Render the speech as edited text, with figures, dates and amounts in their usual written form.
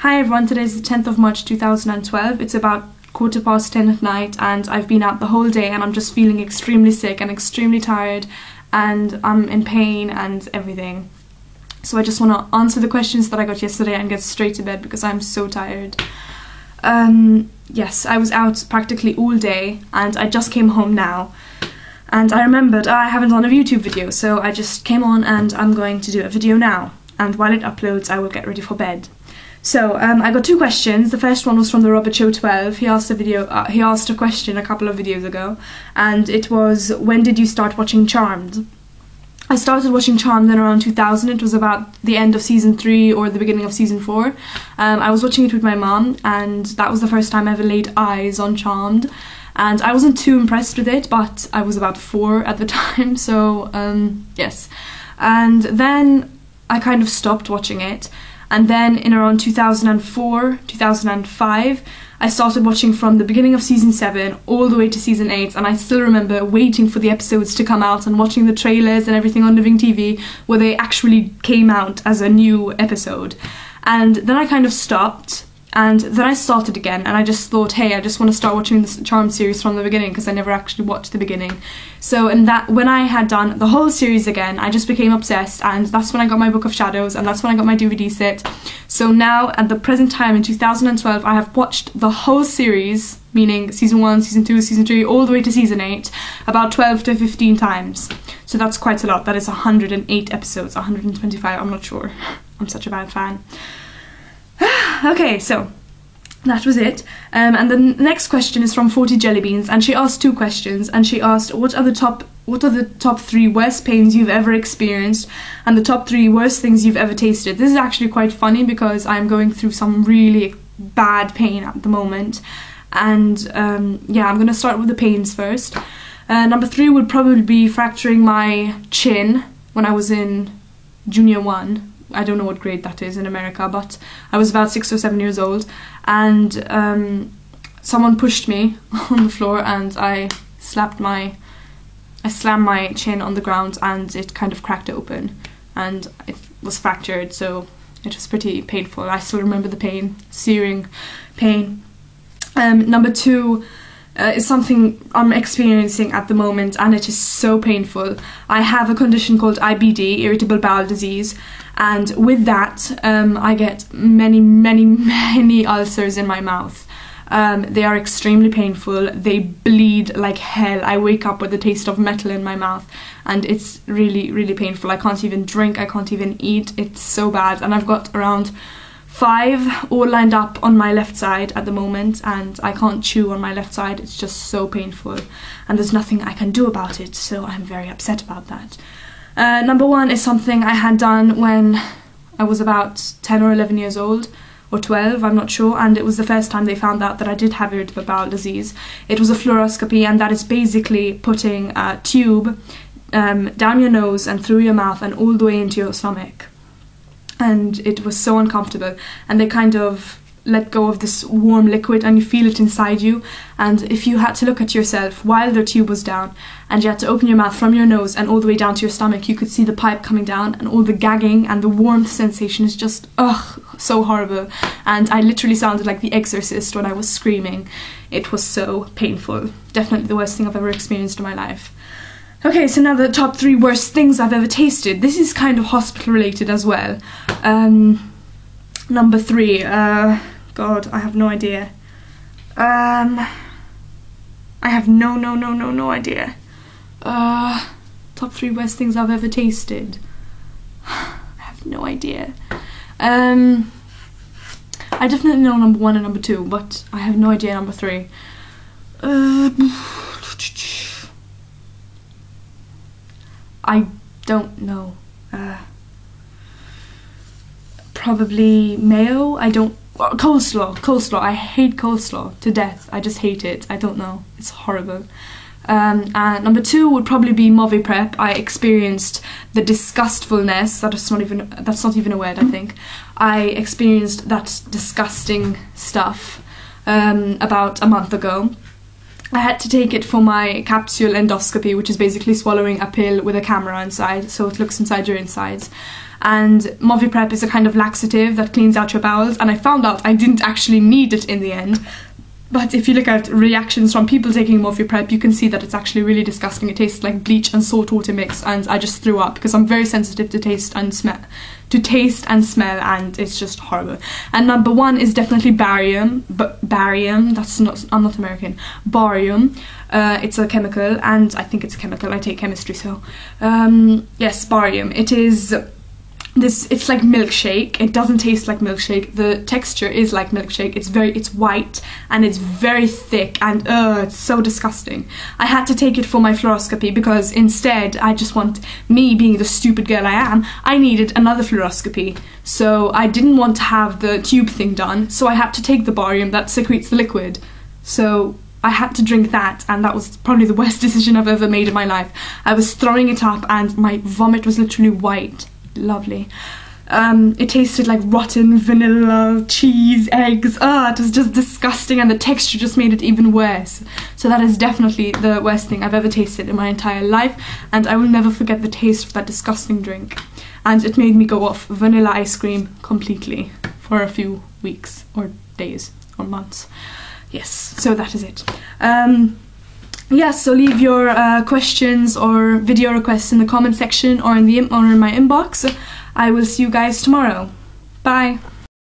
Hi everyone, today is the 10th of March 2012. It's about 10:15 at night and I've been out the whole day and I'm just feeling extremely sick and extremely tired and I'm in pain and everything. So I just want to answer the questions that I got yesterday and get straight to bed because I'm so tired. Yes, I was out practically all day and I just came home now. And I remembered I haven't done a YouTube video, so I just came on and I'm going to do a video now. And while it uploads, I will get ready for bed. So I got two questions. The first one was from the Robert Show 12. He asked a question a couple of videos ago, and it was, when did you start watching Charmed? I started watching Charmed in around 2000. It was about the end of season 3 or the beginning of season 4. I was watching it with my mom, and that was the first time I ever laid eyes on Charmed. And I wasn't too impressed with it, but I was about 4 at the time, so yes. And then I kind of stopped watching it. And then in around 2004, 2005, I started watching from the beginning of season 7 all the way to season 8, and I still remember waiting for the episodes to come out and watching the trailers and everything on Living TV where they actually came out as a new episode. And then I kind of stopped, and then I started again, and I just thought, hey, I just want to start watching this Charmed series from the beginning because I never actually watched the beginning. So when I had done the whole series again, I just became obsessed, and that's when I got my Book of Shadows, and that's when I got my DVD set. So now, at the present time in 2012, I have watched the whole series, meaning season 1, season 2, season 3, all the way to season 8, about 12 to 15 times. So that's quite a lot. That is 108 episodes, 125, I'm not sure. I'm such a bad fan. Okay, so that was it. And the next question is from 40 Jellybeans, and she asked two questions. And she asked, what are the top 3 worst pains you've ever experienced, and the top 3 worst things you've ever tasted? This is actually quite funny because I'm going through some really bad pain at the moment. And yeah, I'm gonna start with the pains first. Number 3 would probably be fracturing my chin when I was in junior 1. I don't know what grade that is in America, but I was about 6 or 7 years old, and someone pushed me on the floor, and I slammed my chin on the ground, and it kind of cracked open, and it was fractured, so it was pretty painful. I still remember the pain, searing pain. Number 2 is something I'm experiencing at the moment, and it is so painful. I have a condition called IBD, irritable bowel disease, and with that I get many ulcers in my mouth. They are extremely painful, they bleed like hell. I wake up with the taste of metal in my mouth, and it's really painful. I can't even drink, I can't even eat, it's so bad. And I've got around 5 all lined up on my left side at the moment, and I can't chew on my left side. It's just so painful, and there's nothing I can do about it, so I'm very upset about that. Number 1 is something I had done when I was about 10 or 11 years old, or 12, I'm not sure, and it was the first time they found out that I did have irritable bowel disease. It was a fluoroscopy, and that is basically putting a tube down your nose and through your mouth and all the way into your stomach. And it was so uncomfortable, and they kind of let go of this warm liquid and you feel it inside you, and if you had to look at yourself while the tube was down and you had to open your mouth from your nose and all the way down to your stomach, you could see the pipe coming down, and all the gagging and the warmth sensation is just so horrible. And I literally sounded like the Exorcist when I was screaming. It was so painful. Definitely the worst thing I've ever experienced in my life. Okay, so now the top 3 worst things I've ever tasted. This is kind of hospital related as well. Number 3, God, I have no idea. I have no idea. Top 3 worst things I've ever tasted. I have no idea. I definitely know number 1 and number 2, but I have no idea number 3. I don't know. Probably mayo? Coleslaw. I hate coleslaw to death. I just hate it. I don't know. It's horrible. And number 2 would probably be Moviprep. I experienced the disgustfulness. That's not even a word, I think. I experienced that disgusting stuff about a month ago. I had to take it for my capsule endoscopy, which is basically swallowing a pill with a camera inside, so it looks inside your insides. And Moviprep is a kind of laxative that cleans out your bowels, and I found out I didn't actually need it in the end. But if you look at reactions from people taking Moviprep, you can see that it's actually really disgusting. It tastes like bleach and salt water mix, and I just threw up because I'm very sensitive to taste and smell, and it's just horrible. And number one is definitely barium, but barium, that's not, I'm not American, barium. It's a chemical, and I think it's a chemical, I take chemistry, so yes, barium. It is it's like milkshake. It doesn't taste like milkshake. The texture is like milkshake. It's white and it's very thick, and it's so disgusting. I had to take it for my fluoroscopy because instead, I just want, me being the stupid girl I am, I needed another fluoroscopy. So I didn't want to have the tube thing done, so I had to take the barium that secretes the liquid. So I had to drink that, and that was probably the worst decision I've ever made in my life. I was throwing it up and my vomit was literally white. Lovely. It tasted like rotten vanilla, cheese, eggs. It was just disgusting, and the texture just made it even worse. So that is definitely the worst thing I've ever tasted in my entire life, and I will never forget the taste of that disgusting drink. And it made me go off vanilla ice cream completely for a few weeks or days or months. Yes, so that is it. Yes, so leave your questions or video requests in the comment section or in my inbox. I will see you guys tomorrow. Bye!